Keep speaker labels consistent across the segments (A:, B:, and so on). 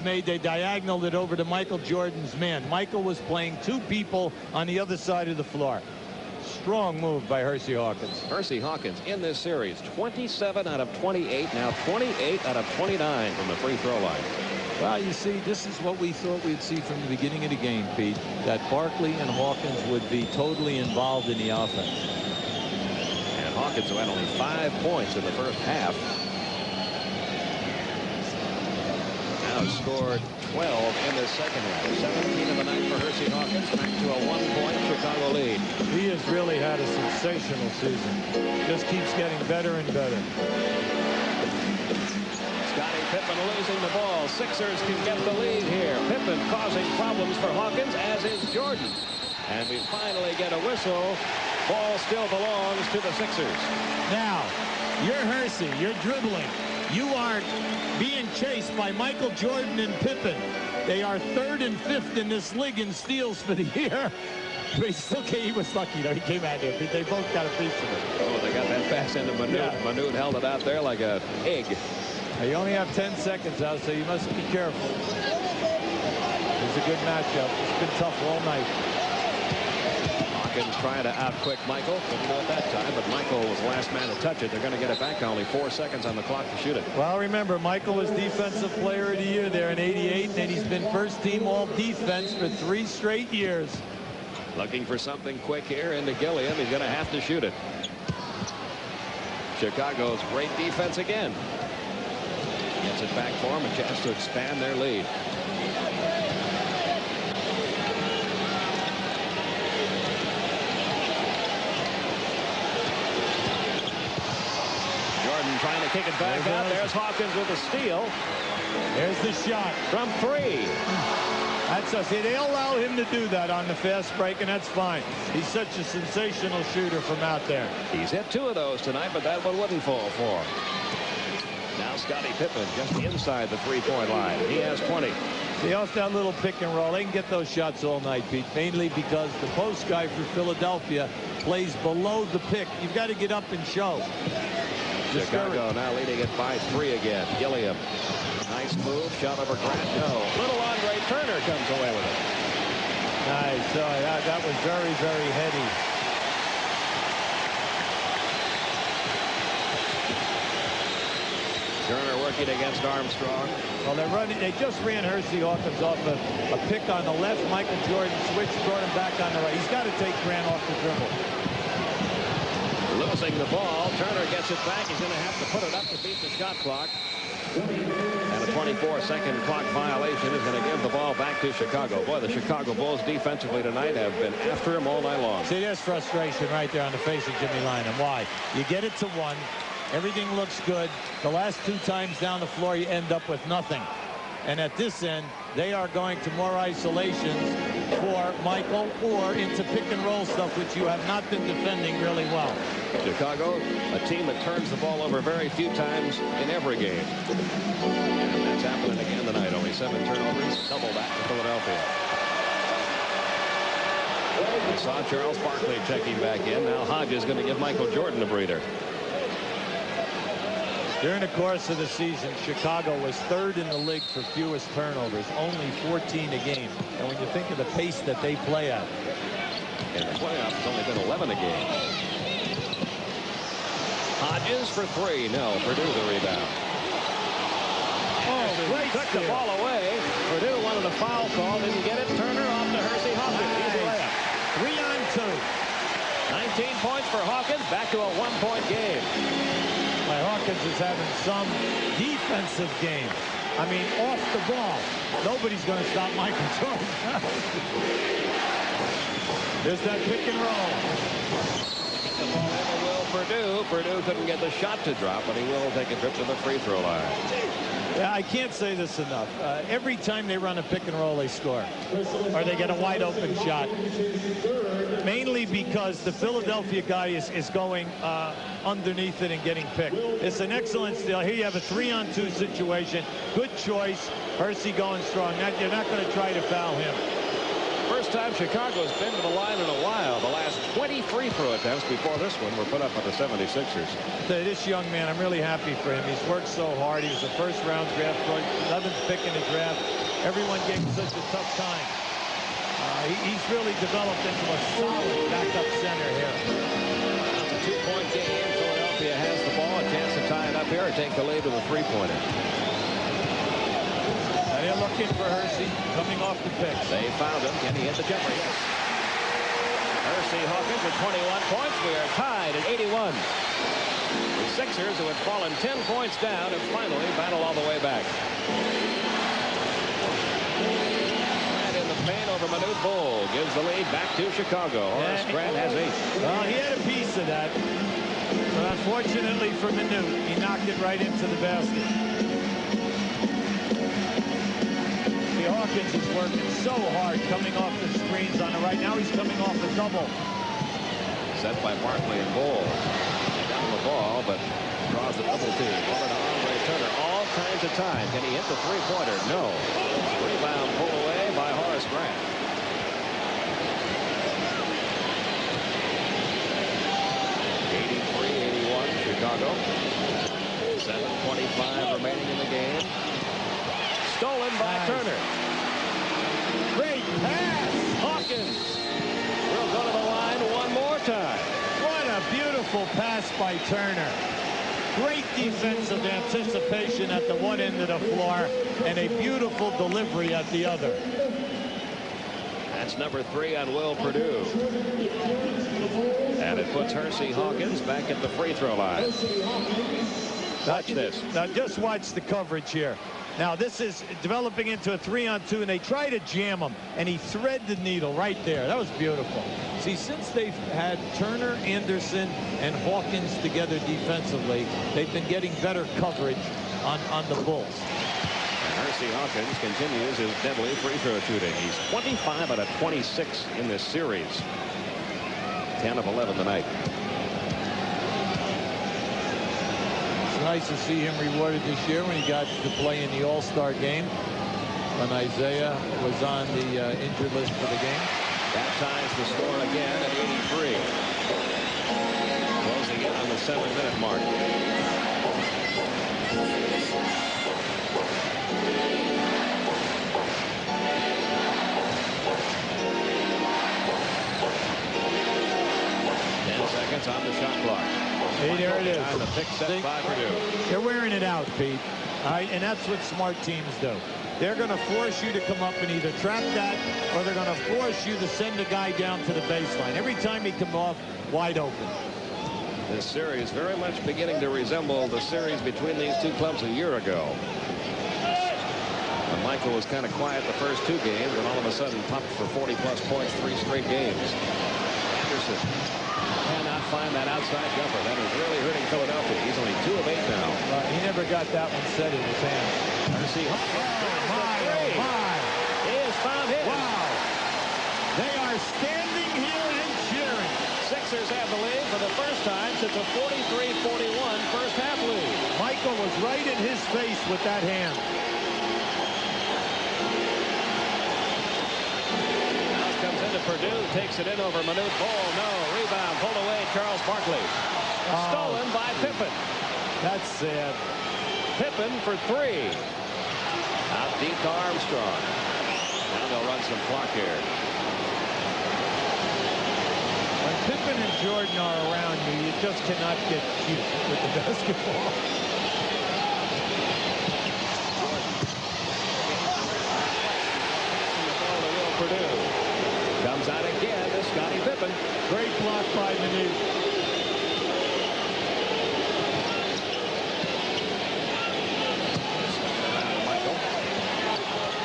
A: made, they diagonaled it over to Michael Jordan's man. Michael was playing two people on the other side of the floor. Strong move by Hersey Hawkins.
B: Hersey Hawkins in this series, 27 out of 28, now 28 out of 29 from the free throw line.
A: Well, you see, this is what we thought we'd see from the beginning of the game, Pete, that Barkley and Hawkins would be totally involved in the offense.
B: And Hawkins, who had only 5 points in the first half, now scored 12 in the second half. 17 of the night for Hersey Hawkins, back to a 1-point Chicago lead.
A: He has really had a sensational season. Just keeps getting better and better.
B: Scottie Pippen losing the ball. Sixers can get the lead here. Pippen causing problems for Hawkins, as is Jordan. And we finally get a whistle. Ball still belongs to the Sixers.
A: Now, you're Hersey. You're dribbling. You are being chased by Michael Jordan and Pippen. They are 3rd and 5th in this league in steals for the year. But he was lucky, though. He came out there. They both got a piece of it.
B: Oh, they got that pass into Manute.
A: Yeah.
B: Manute held it out there like an egg.
A: You only have 10 seconds out, so you must be careful. It's a good matchup. It's been tough all night.
B: Hawkins trying to outquick Michael. Couldn't do it that time, but Michael was the last man to touch it. They're going to get it back. Only 4 seconds on the clock to shoot it.
A: Well, remember, Michael was Defensive Player of the Year there in '88, and he's been first team all defense for 3 straight years.
B: Looking for something quick here into Gilliam. He's going to have to shoot it. Chicago's great defense again. Gets it back for him, a chance to expand their lead. Jordan trying to kick it back out. There's Hawkins with a steal.
A: There's the shot.
B: From 3.
A: That's us. They'll allow him to do that on the fast break, and that's fine. He's such a sensational shooter from out there.
B: He's hit 2 of those tonight, but that one wouldn't fall for him. Now Scottie Pippen just inside the 3-point line. He has 20.
A: See, off that little pick and roll, they can get those shots all night, Pete, mainly because the post guy for Philadelphia plays below the pick. You've got to get up and show.
B: Chicago now leading it by 3 again. Gilliam. Nice move. Shot over Grant. No. Little Andre Turner comes away with it.
A: Nice. Oh, yeah, that was very, very heady.
B: Turner working against Armstrong.
A: Well, they just ran Hersey Hawkins off a pick on the left. Michael Jordan switched, brought him back on the right. He's got to take Grant off the dribble.
B: Losing the ball. Turner gets it back. He's going to have to put it up to beat the shot clock. And a 24-second clock violation is going to give the ball back to Chicago. Boy, the Chicago Bulls defensively tonight have been after him all night long.
A: See, there's frustration right there on the face of Jimmy Lynam. Why? You get it to 1. Everything looks good. The last 2 times down the floor, you end up with nothing. And at this end, they are going to more isolations for Michael or into pick and roll stuff, which you have not been defending really well.
B: Chicago, a team that turns the ball over very few times in every game. And that's happening again tonight. Only 7 turnovers. Double that to Philadelphia. We saw Charles Barkley checking back in. Now Hodges is going to give Michael Jordan a breather.
A: During the course of the season, Chicago was 3rd in the league for fewest turnovers, only 14 a game. And when you think of the pace that they play at.
B: In the playoffs, it's only been 11 a game. Hodges for 3. No, Purdue the rebound.
A: Oh, great
B: took the ball away. Purdue wanted a foul call, didn't get it. Turner off to Hersey Hawkins. Easy layup.
A: 3 on 2.
B: 19 points for Hawkins. Back to a 1-point game.
A: Hawkins is having some defensive game. I mean, off the ball. Nobody's going to stop Michael Jordan. There's that pick and roll.
B: The ball never will Purdue. Purdue couldn't get the shot to drop, but he will take a trip to the free throw line.
A: Yeah, I can't say this enough. Every time they run a pick and roll, they score. Or they get a wide open shot. Mainly because the Philadelphia guy is going underneath it and getting picked. It's an excellent steal. Here you have a 3-on-2 situation. Good choice. Hersey going strong. You're not going to try to foul him.
B: first time Chicago's been to the line in a while. The last 20 free throw attempts before this one were put up by the 76ers.
A: This young man, I'm really happy for him. He's worked so hard. He was a first-round draft pick, 11th pick in the draft. Everyone gave him such a tough time. He's really developed into a solid backup center here.
B: It's a two-point game. Philadelphia has the ball. A chance to tie it up here or take the lead with a three-pointer.
A: They're looking for Hersey coming off the pitch.
B: They found him. Can he hit the jumper? Yes. Hersey Hawkins with 21 points. We are tied at 81. The Sixers, who had fallen 10 points down, and finally battle all the way back. And in the paint over Manute Bol gives the lead back to Chicago. Horace Grant has 8.
A: Well, he had a piece of that. But unfortunately for Manute, he knocked it right into the basket. Hawkins is working so hard coming off the screens on the right. Now he's coming off a double.
B: Set by Barkley and Bol. Down the ball, but draws the double team. Over to Andre Turner. All kinds of time. Can he hit the three-pointer? No. Rebound pulled away by Horace Grant. Chicago. 7:25 remaining in the game. Stolen by Turner.
A: Great pass.
B: Hawkins will go to the line one more time.
A: What a beautiful pass by Turner. Great defensive anticipation at the one end of the floor and a beautiful delivery at the other.
B: That's number 3 on Will Perdue. And it puts Hersey Hawkins back at the free throw line. Watch this.
A: Now just watch the coverage here. Now this is developing into a 3-on-2, and they try to jam him, and he thread the needle right there. That was beautiful. See, since they've had Turner, Anderson, and Hawkins together defensively, they've been getting better coverage on the Bulls.
B: And Hersey Hawkins continues his deadly free throw shooting. He's 25 out of 26 in this series. 10 of 11 tonight.
A: It's nice to see him rewarded this year when he got to play in the All-Star game when Isaiah was on the injured list for the game.
B: That ties the score again at 83. Closing in on the 7-minute mark. Seconds on the shot clock.
A: Hey, there it is.
B: The pick set by Purdue.
A: They're wearing it out, Pete. All right, and that's what smart teams do. They're going to force you to come up and either trap that, or they're going to force you to send a guy down to the baseline. Every time he comes off, wide open.
B: This series very much beginning to resemble the series between these two clubs a year ago. And Michael was kind of quiet the first 2 games, and all of a sudden popped for 40-plus points 3 straight games. Anderson cannot find that outside jumper. That is really hurting Philadelphia. He's only 2 of 8 now.
A: He never got that one set in his hand.
B: Hersey Hawkins.
A: My.
B: He has found his.
A: Wow. They are standing here and cheering.
B: Sixers have the lead for the first time since a 43-41 first half lead.
A: Michael was right in his face with that hand.
B: Comes into Purdue, takes it in over Manute Bol. No, rebound, pulled away, Charles Barkley. Stolen by Pippen.
A: That's sad.
B: Pippen for 3. Out deep to Armstrong. Now they'll run some clock here.
A: When Pippen and Jordan are around you, you just cannot get cute with the basketball.
B: Purdue. Comes out again to Scottie Pippen.
A: Great block by Manute.
B: Around Michael.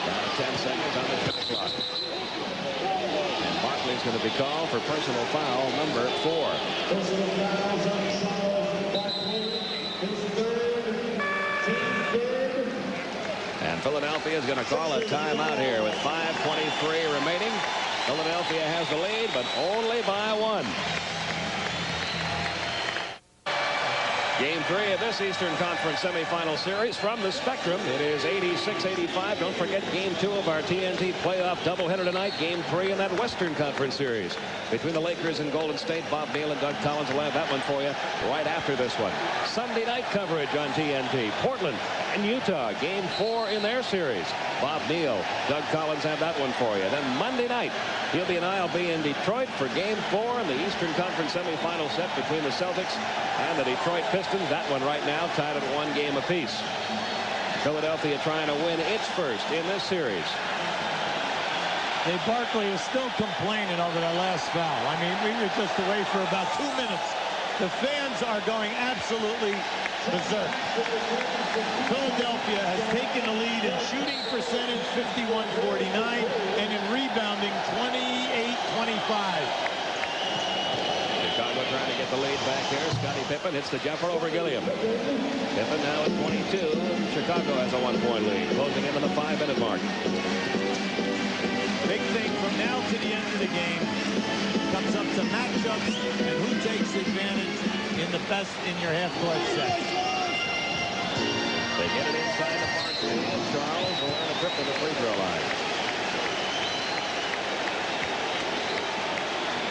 B: Down to 10 seconds on the shot clock. And Barkley's going to be called for personal foul number 4. And Philadelphia is going to call a timeout here with 5:23 remaining. Philadelphia has the lead, but only by 1. Game 3 of this Eastern Conference semifinal series from the Spectrum. It is 86-85. Don't forget Game 2 of our TNT playoff doubleheader tonight. Game 3 in that Western Conference series between the Lakers and Golden State. Bob Neal and Doug Collins will have that one for you right after this one. Sunday night coverage on TNT. Portland and Utah. Game 4 in their series. Bob Neal, Doug Collins have that one for you. Then Monday night, I'll be in Detroit for Game 4 in the Eastern Conference semifinal set between the Celtics and the Detroit Pistons. That one right now tied at 1 game apiece. Philadelphia trying to win its first in this series.
A: Hey, Barkley is still complaining over the last foul. I mean, we were just away for about 2 minutes. The fans are going absolutely berserk. Philadelphia has taken the lead in shooting percentage 51-49 and in rebounding 28-25.
B: Chicago trying to get the lead back here. Scottie Pippen hits the jumper over Gilliam. Pippen now at 22. Chicago has a 1-point lead, closing into the 5-minute mark.
A: Big thing from now to the end of the game comes up to matchups and who takes advantage in the best in your half-court set.
B: They get it inside the Barkley, and Charles will earn a trip to the free throw line.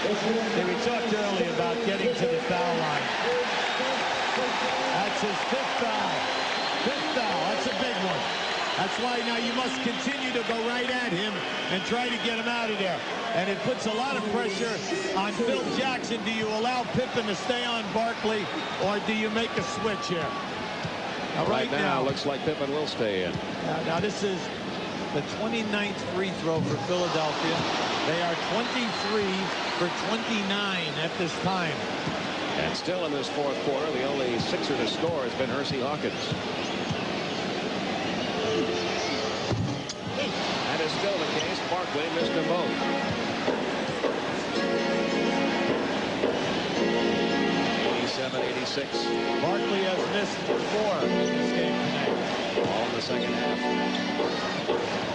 A: We talked earlier about getting to the foul line. That's his 5th foul. 5th foul. That's a big one. That's why now you must continue to go right at him and try to get him out of there. And it puts a lot of pressure on Phil Jackson. Do you allow Pippen to stay on Barkley, or do you make a switch here? Now,
B: right now, looks like Pippen will stay in.
A: Now this is the 29th free throw for Philadelphia. They are 23 for 29 at this time.
B: And still in this 4th quarter, the only Sixer to score has been Hersey Hawkins. That is still the case. Barkley missed them both. 87-86.
A: Barkley has missed 4 in this game tonight.
B: All in the second half.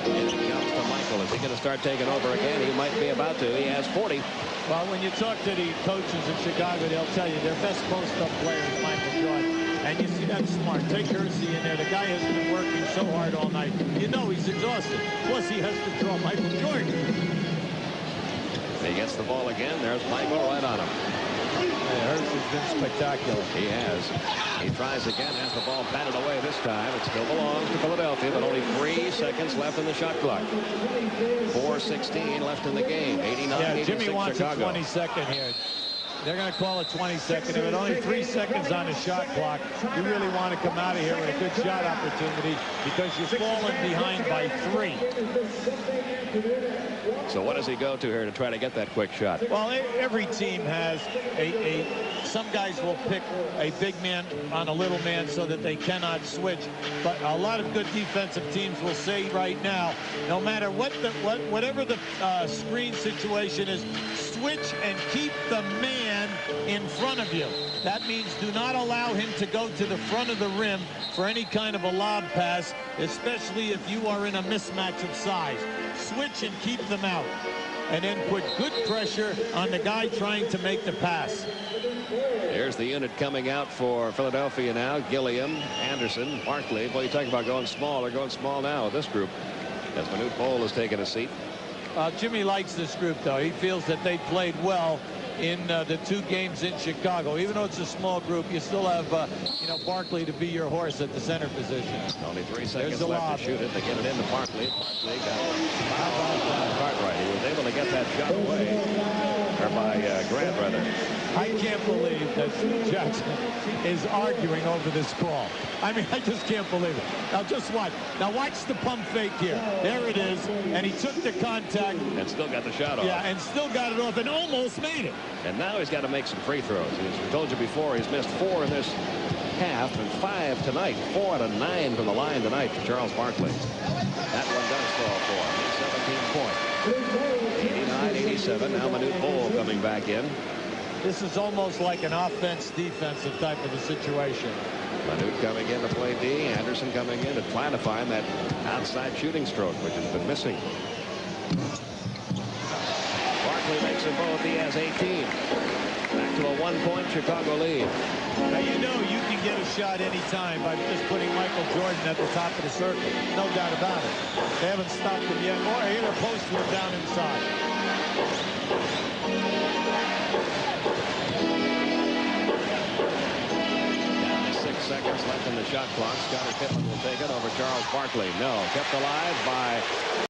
B: And it comes to Michael. Is he going to start taking over again? He might be about to. He has 40.
A: Well, when you talk to the coaches in Chicago, they'll tell you their best post-up player is Michael Jordan. And you see that's smart. Take Hersey in there. The guy has been working so hard all night. You know he's exhausted. Plus, he has to draw Michael Jordan.
B: He gets the ball again. There's Michael right on him.
A: Yeah, Hersey's been spectacular.
B: He has. He tries again. Has the ball batted away this time. It still belongs to Philadelphia, but only 3 seconds left in the shot clock. 4:16 left in the game. 89-86
A: Yeah, Jimmy wants
B: Chicago.
A: a 20-second here. They're going to call it 20-second. With only 3 seconds on the shot clock, you really want to come out of here with a good shot opportunity because you're falling behind by 3.
B: So what does he go to here to try to get that quick shot?
A: Well, every team has some guys will pick a big man on a little man so that they cannot switch. But a lot of good defensive teams will say right now, no matter whatever the screen situation is, switch and keep the man in front of you. That means do not allow him to go to the front of the rim for any kind of a lob pass, especially if you are in a mismatch of size. Switch and keep them out. And then put good pressure on the guy trying to make the pass.
B: Here's the unit coming out for Philadelphia now. Gilliam, Anderson, Barkley. Boy, you talk about going small. They're going small now with this group. As Manute Bol has taken a seat.
A: Jimmy likes this group, though. He feels that they played well in the 2 games in Chicago. Even though it's a small group, you still have, Barkley to be your horse at the center position.
B: Only 3 seconds left to shoot it. They get it into Barkley. Barkley got Cartwright. He was able to get that shot away. Or by Grant, rather.
A: I can't believe that Jackson is arguing over this call. I mean, I just can't believe it. Now, just watch. Now, watch the pump fake here. There it is. And he took the contact.
B: And still got the shot off.
A: Yeah, and still got it off and almost made it.
B: And now he's got to make some free throws. As we told you before, he's missed 4 in this half and 5 tonight. 4 out of 9 from the line tonight for Charles Barkley. That one does fall for him. 17 points. 89-87. Now Manute Bol coming back in.
A: This is almost like an offense-defensive type of a situation.
B: Manute coming in to play D. Anderson coming in to try to find that outside shooting stroke, which has been missing. Barkley makes them both. He has 18. Back to a 1-point Chicago lead.
A: Now, you know you can get a shot anytime by just putting Michael Jordan at the top of the circle. No doubt about it. They haven't stopped him yet. Or either post him down inside.
B: Down to 6 seconds left in the shot clock. Scottie Pippen will take it over Charles Barkley. No, kept alive by